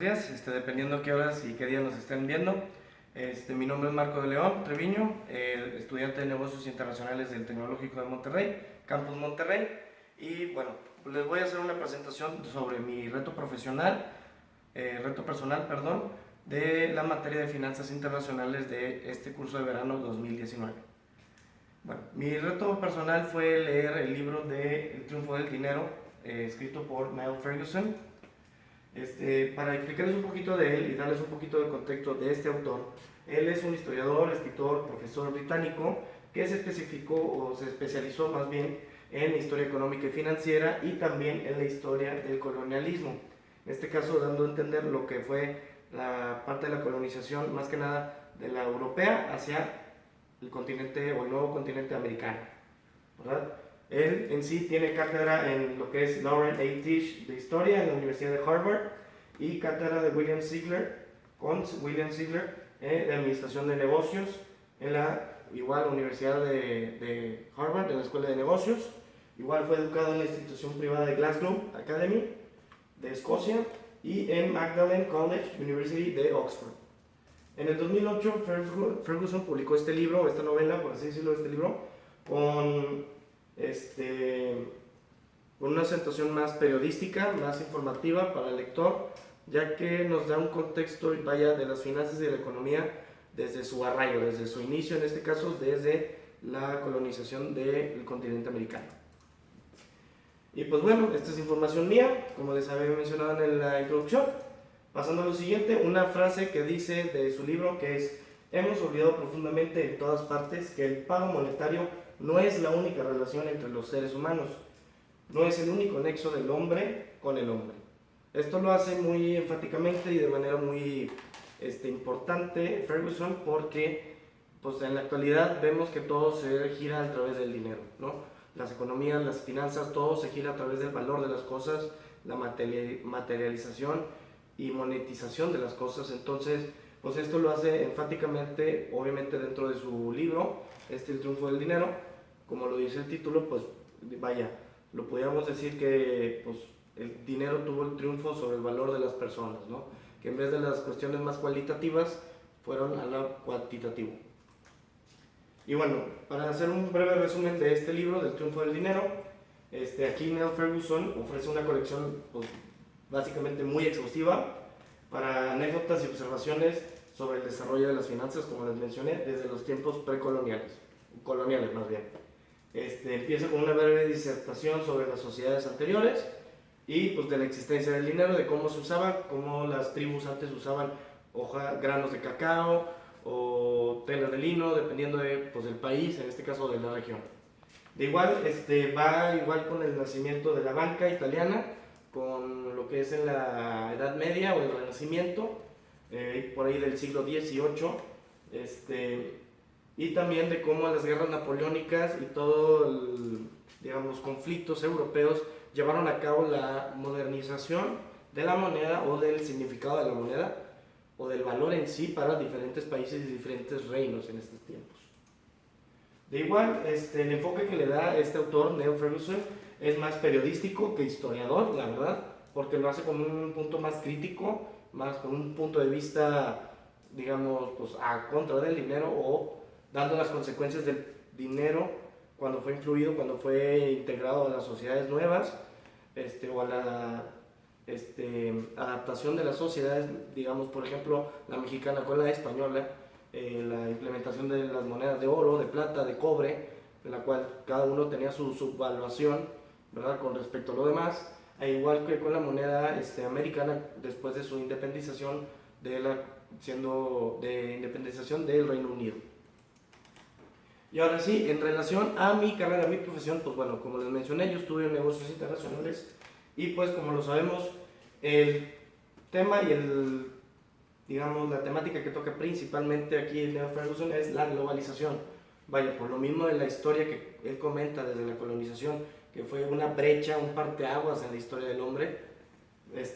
Días, dependiendo qué horas y qué día nos estén viendo. Mi nombre es Marco de León Treviño, estudiante de negocios internacionales del Tecnológico de Monterrey, Campus Monterrey. Y bueno, les voy a hacer una presentación sobre mi reto profesional, reto personal, perdón, de la materia de finanzas internacionales de este curso de verano 2019. Bueno, mi reto personal fue leer el libro de El triunfo del dinero, escrito por Niall Ferguson. Para explicarles un poquito de él y darles un poquito de contexto de este autor, él es un historiador, escritor, profesor británico que se especificó o se especializó más bien en historia económica y financiera y también en la historia del colonialismo. En este caso, dando a entender lo que fue la parte de la colonización, más que nada de la europea hacia el continente o el nuevo continente americano, ¿verdad? Él en sí tiene cátedra en lo que es Lawrence A. Tisch de Historia en la Universidad de Harvard y cátedra de William Ziegler, de Administración de Negocios en la Universidad de Harvard, en la Escuela de Negocios. Igual fue educado en la institución privada de Glasgow Academy de Escocia y en Magdalen College University de Oxford. En el 2008 Ferguson publicó este libro, esta novela, por así decirlo, este libro, con una acentuación más periodística, más informativa para el lector, ya que nos da un contexto de las finanzas y de la economía desde su arraigo, desde su inicio, en este caso desde la colonización del continente americano. Y pues bueno, esta es información mía, como les había mencionado en la introducción. Pasando a lo siguiente, una frase que dice de su libro que es: hemos olvidado profundamente en todas partes que el pago monetario no es la única relación entre los seres humanos, no es el único nexo del hombre con el hombre. Esto lo hace muy enfáticamente y de manera muy importante Ferguson, porque pues, en la actualidad vemos que todo se gira a través del dinero, ¿no? Las economías, las finanzas, todo se gira a través del valor de las cosas, la materialización y monetización de las cosas. Entonces, pues esto lo hace enfáticamente, obviamente dentro de su libro, El triunfo del dinero. Como lo dice el título, pues vaya, lo podríamos decir que pues, el dinero tuvo el triunfo sobre el valor de las personas, ¿no? Que en vez de las cuestiones más cualitativas, fueron a lo cuantitativo. Y bueno, para hacer un breve resumen de este libro, del triunfo del dinero, aquí Niall Ferguson ofrece una colección pues, básicamente muy exhaustiva para anécdotas y observaciones sobre el desarrollo de las finanzas, como les mencioné, desde los tiempos precoloniales, coloniales más bien. Empieza con una breve disertación sobre las sociedades anteriores y pues de la existencia del dinero, de cómo se usaba, cómo las tribus antes usaban granos de cacao o telas de lino, dependiendo pues, del país, en este caso de la región. De igual, va igual con el nacimiento de la banca italiana, con lo que es en la Edad Media o el Renacimiento, por ahí del siglo XVIII, y también de cómo las guerras napoleónicas y todos los conflictos europeos llevaron a cabo la modernización de la moneda o del significado de la moneda o del valor en sí para diferentes países y diferentes reinos en estos tiempos. De igual, el enfoque que le da este autor, Niall Ferguson, es más periodístico que historiador, la verdad, porque lo hace con un punto más crítico, más con un punto de vista, digamos, pues a contra del dinero o dando las consecuencias del dinero cuando fue incluido, cuando fue integrado a las sociedades nuevas, o a la adaptación de las sociedades, digamos, por ejemplo, la mexicana con la española, la implementación de las monedas de oro, de plata, de cobre, en la cual cada uno tenía su subvaluación, ¿verdad?, con respecto a lo demás, e igual que con la moneda americana después de su independización independización del Reino Unido. Y ahora sí, en relación a mi carrera, a mi profesión, pues bueno, como les mencioné, yo estudio negocios internacionales y pues como lo sabemos, el tema y la temática que toca principalmente aquí en Niall Ferguson es la globalización. Vaya, por lo mismo de la historia que él comenta desde la colonización, que fue una brecha, un parteaguas en la historia del hombre, pues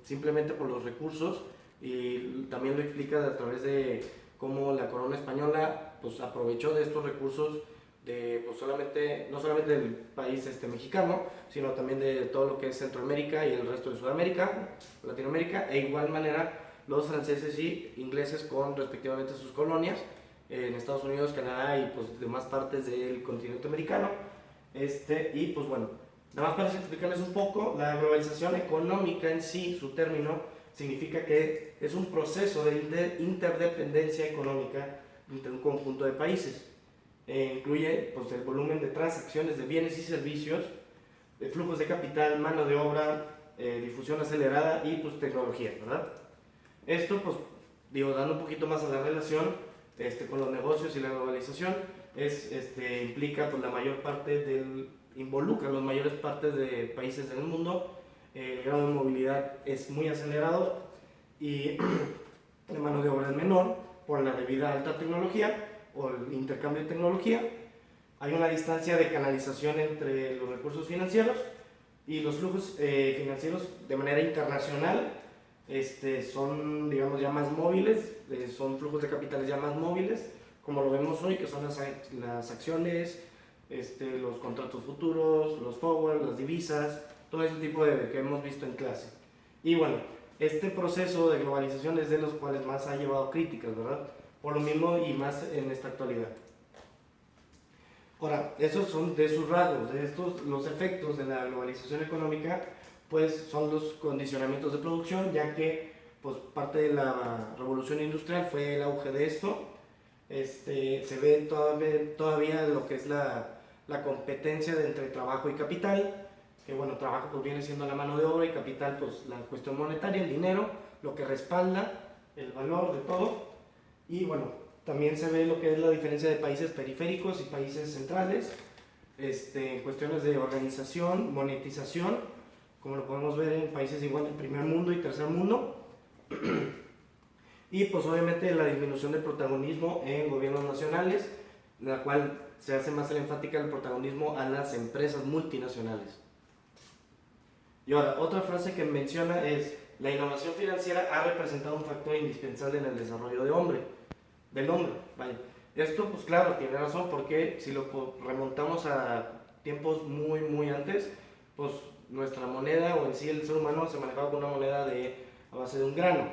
simplemente por los recursos, y también lo explica a través de cómo la corona española pues aprovechó de estos recursos pues no solamente del país mexicano, sino también de todo lo que es Centroamérica y el resto de Sudamérica, Latinoamérica, e igual manera los franceses y ingleses con respectivamente sus colonias en Estados Unidos, Canadá y pues demás partes del continente americano. Y pues bueno, nada más para explicarles un poco, la globalización económica en sí, su término, significa que es un proceso de interdependencia económica entre un conjunto de países. Incluye pues, el volumen de transacciones de bienes y servicios, de flujos de capital, mano de obra, difusión acelerada y pues, tecnología, ¿verdad? Esto, pues, dando un poquito más a la relación con los negocios y la globalización, implica pues, involucra las mayores partes de países del mundo. El grado de movilidad es muy acelerado y la mano de obra es menor por la debida alta tecnología o el intercambio de tecnología. Hay una distancia de canalización entre los recursos financieros y los flujos financieros de manera internacional son, digamos, ya más móviles, son flujos de capitales ya más móviles, como lo vemos hoy, que son las acciones, los contratos futuros, los forward, las divisas, todo ese tipo de que hemos visto en clase. Y bueno, este proceso de globalización es de los cuales más ha llevado críticas, ¿verdad? Por lo mismo y más en esta actualidad. Ahora, esos son de sus rasgos, los efectos de la globalización económica, pues son los condicionamientos de producción, ya que pues, parte de la revolución industrial fue el auge de esto. Se ve todavía lo que es la competencia entre trabajo y capital, que bueno, trabajo pues viene siendo la mano de obra y capital pues la cuestión monetaria, el dinero, lo que respalda el valor de todo. Y bueno, también se ve lo que es la diferencia de países periféricos y países centrales, en cuestiones de organización, monetización, como lo podemos ver en países igual de primer mundo y tercer mundo. Y pues obviamente la disminución del protagonismo en gobiernos nacionales, en la cual se hace más enfática el protagonismo a las empresas multinacionales. Y ahora, otra frase que menciona es: la innovación financiera ha representado un factor indispensable en el desarrollo del hombre. Vaya. Esto, pues claro, tiene razón, porque si lo remontamos a tiempos muy, muy antes, pues nuestra moneda o en sí el ser humano se manejaba con una moneda a base de un grano.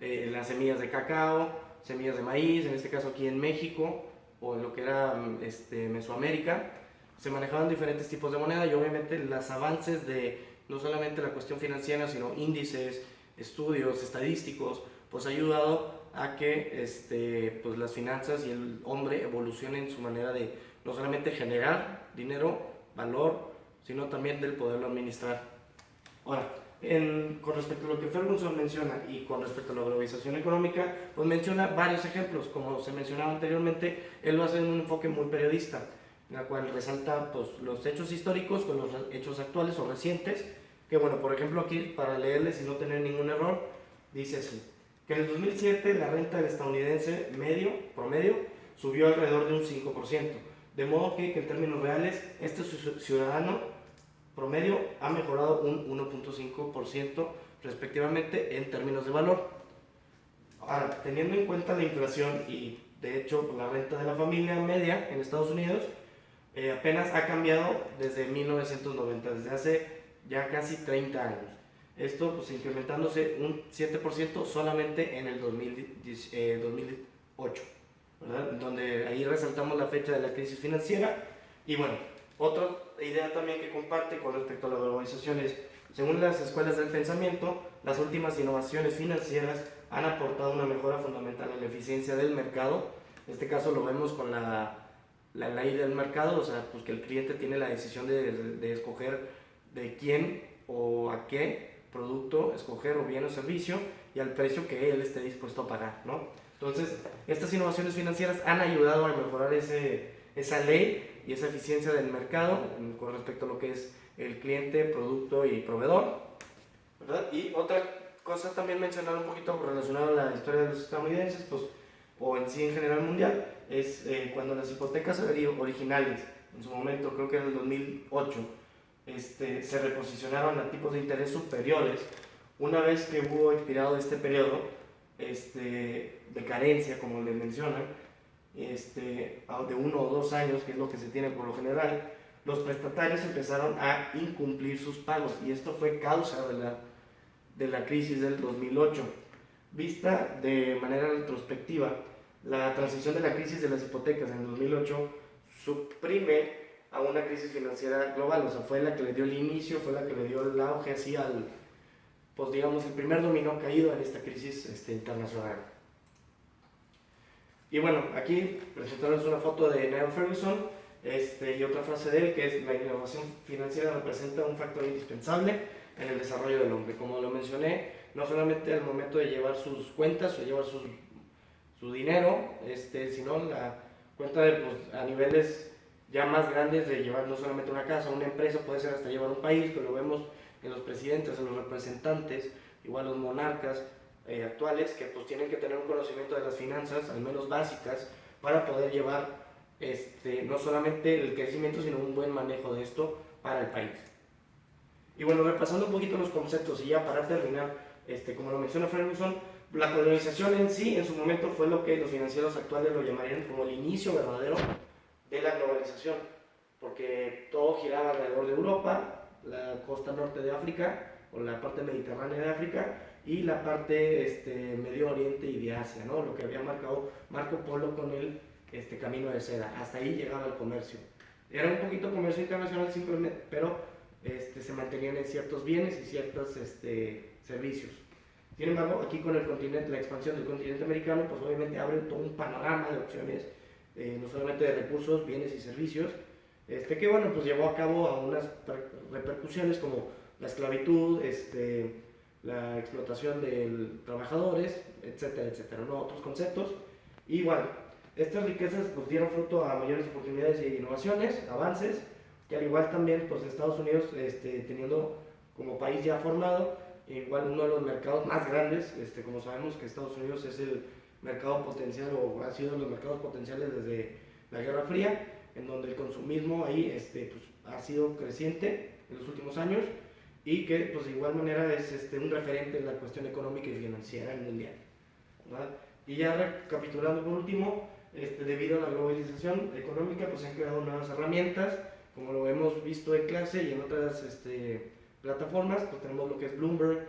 Las semillas de cacao, semillas de maíz, en este caso aquí en México, o en lo que era Mesoamérica, se manejaban diferentes tipos de moneda y obviamente los avances de no solamente la cuestión financiera, sino índices, estudios, estadísticos, pues ha ayudado a que pues las finanzas y el hombre evolucionen en su manera de no solamente generar dinero, valor, sino también del poderlo administrar. Ahora, con respecto a lo que Ferguson menciona y con respecto a la globalización económica, pues menciona varios ejemplos, como se mencionaba anteriormente. Él lo hace en un enfoque muy periodista, en la cual resalta pues, los hechos históricos con los hechos actuales o recientes, que bueno, por ejemplo aquí, para leerles y no tener ningún error, dice así: que en el 2007 la renta del estadounidense promedio subió alrededor de un 5%, de modo que en términos reales este ciudadano promedio ha mejorado un 1.5% respectivamente en términos de valor. Ahora, teniendo en cuenta la inflación y de hecho la renta de la familia media en Estados Unidos apenas ha cambiado desde 1990, desde hace ya casi 30 años. Esto pues incrementándose un 7% solamente en el 2008, ¿verdad? Donde ahí resaltamos la fecha de la crisis financiera. Y bueno, otra idea también que comparte con respecto a la globalización es: según las escuelas del pensamiento, las últimas innovaciones financieras han aportado una mejora fundamental en la eficiencia del mercado. En este caso lo vemos con la ley del mercado, o sea, pues que el cliente tiene la decisión de escoger de quién o a qué producto escoger, o bien o servicio, y al precio que él esté dispuesto a pagar, ¿no? Entonces, estas innovaciones financieras han ayudado a mejorar esa ley y esa eficiencia del mercado con respecto a lo que es el cliente, producto y proveedor, ¿verdad? Y otra cosa también mencionar un poquito relacionada a la historia de los estadounidenses, pues, o en sí en general mundial, es cuando las hipotecas originales, en su momento creo que en el 2008, se reposicionaron a tipos de interés superiores. Una vez que hubo expirado este periodo de carencia, como les mencionan, de 1 o 2 años, que es lo que se tiene por lo general, los prestatarios empezaron a incumplir sus pagos y esto fue causa de la crisis del 2008. Vista de manera retrospectiva, la transición de la crisis de las hipotecas en el 2008 suprime a una crisis financiera global, o sea, fue la que le dio el inicio, fue la que le dio el auge así pues digamos, el primer dominó caído en esta crisis internacional. Y bueno, aquí presentamos una foto de Niall Ferguson y otra frase de él, que es: la innovación financiera representa un factor indispensable en el desarrollo del hombre. Como lo mencioné, no solamente al momento de llevar sus cuentas o llevar su dinero, sino la cuenta pues, a niveles ya más grandes de llevar no solamente una casa, una empresa, puede ser hasta llevar un país, que lo vemos en los presidentes, en los representantes, igual los monarcas actuales, que pues tienen que tener un conocimiento de las finanzas, al menos básicas, para poder llevar no solamente el crecimiento, sino un buen manejo de esto para el país. Y bueno, repasando un poquito los conceptos y ya para terminar, como lo menciona Ferguson, la colonización en sí, en su momento, fue lo que los financieros actuales lo llamarían como el inicio verdadero de la globalización, porque todo giraba alrededor de Europa, la costa norte de África, o la parte mediterránea de África, y la parte Medio Oriente y de Asia, ¿no? Lo que había marcado Marco Polo con el camino de seda. Hasta ahí llegaba el comercio. Era un poquito comercio internacional simplemente, pero se mantenían en ciertos bienes y ciertos servicios. Sin embargo, aquí con el continente, la expansión del continente americano, pues obviamente abre todo un panorama de opciones, no solamente de recursos, bienes y servicios, que bueno, pues llevó a cabo a unas repercusiones como la esclavitud, la explotación de trabajadores, etcétera, etcétera, ¿no? Otros conceptos. Y bueno, estas riquezas pues dieron fruto a mayores oportunidades e innovaciones, avances, que al igual también pues Estados Unidos teniendo como país ya formado, igual uno de los mercados más grandes, como sabemos que Estados Unidos es el mercado potencial o ha sido de los mercados potenciales desde la Guerra Fría, en donde el consumismo ahí pues, ha sido creciente en los últimos años y que pues de igual manera es un referente en la cuestión económica y financiera mundial, ¿verdad? Y ya recapitulando por último, debido a la globalización económica pues se han creado nuevas herramientas, como lo hemos visto en clase y en otras plataformas, pues tenemos lo que es Bloomberg,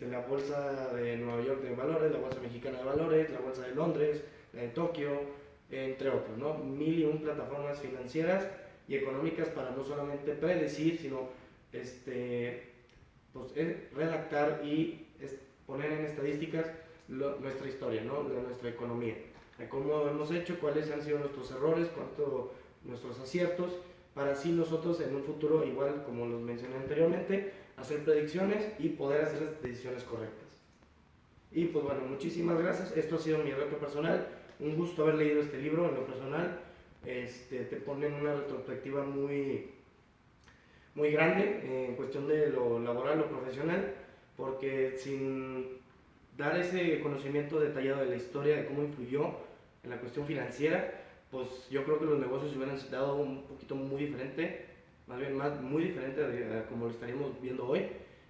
la bolsa de Nueva York de valores, la bolsa mexicana de valores, la bolsa de Londres, la de Tokio, entre otros, ¿no? 1001 plataformas financieras y económicas para no solamente predecir, sino pues, redactar y poner en estadísticas nuestra historia, ¿no? Nuestra economía, de cómo hemos hecho, cuáles han sido nuestros errores, cuánto nuestros aciertos, para así nosotros en un futuro, igual como los mencioné anteriormente, hacer predicciones y poder hacer las decisiones correctas. Y pues bueno, muchísimas gracias. Esto ha sido mi reto personal. Un gusto haber leído este libro en lo personal. Te pone en una retrospectiva muy, muy grande en cuestión de lo laboral, lo profesional, porque sin dar ese conocimiento detallado de la historia, de cómo influyó en la cuestión financiera, pues yo creo que los negocios se hubieran dado un poquito muy diferente, más bien muy diferente a como lo estaríamos viendo hoy.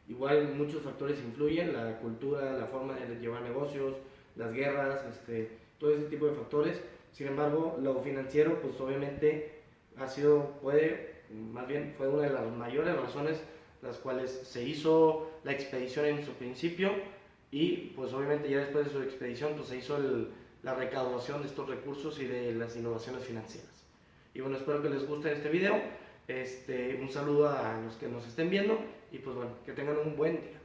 Igual muchos factores influyen, la cultura, la forma de llevar negocios, las guerras, todo ese tipo de factores. Sin embargo, lo financiero, pues obviamente fue una de las mayores razones las cuales se hizo la expedición en su principio y pues obviamente ya después de su expedición pues se hizo la recaudación de estos recursos y de las innovaciones financieras. Y bueno, espero que les guste este video. Un saludo a los que nos estén viendo y pues bueno, que tengan un buen día.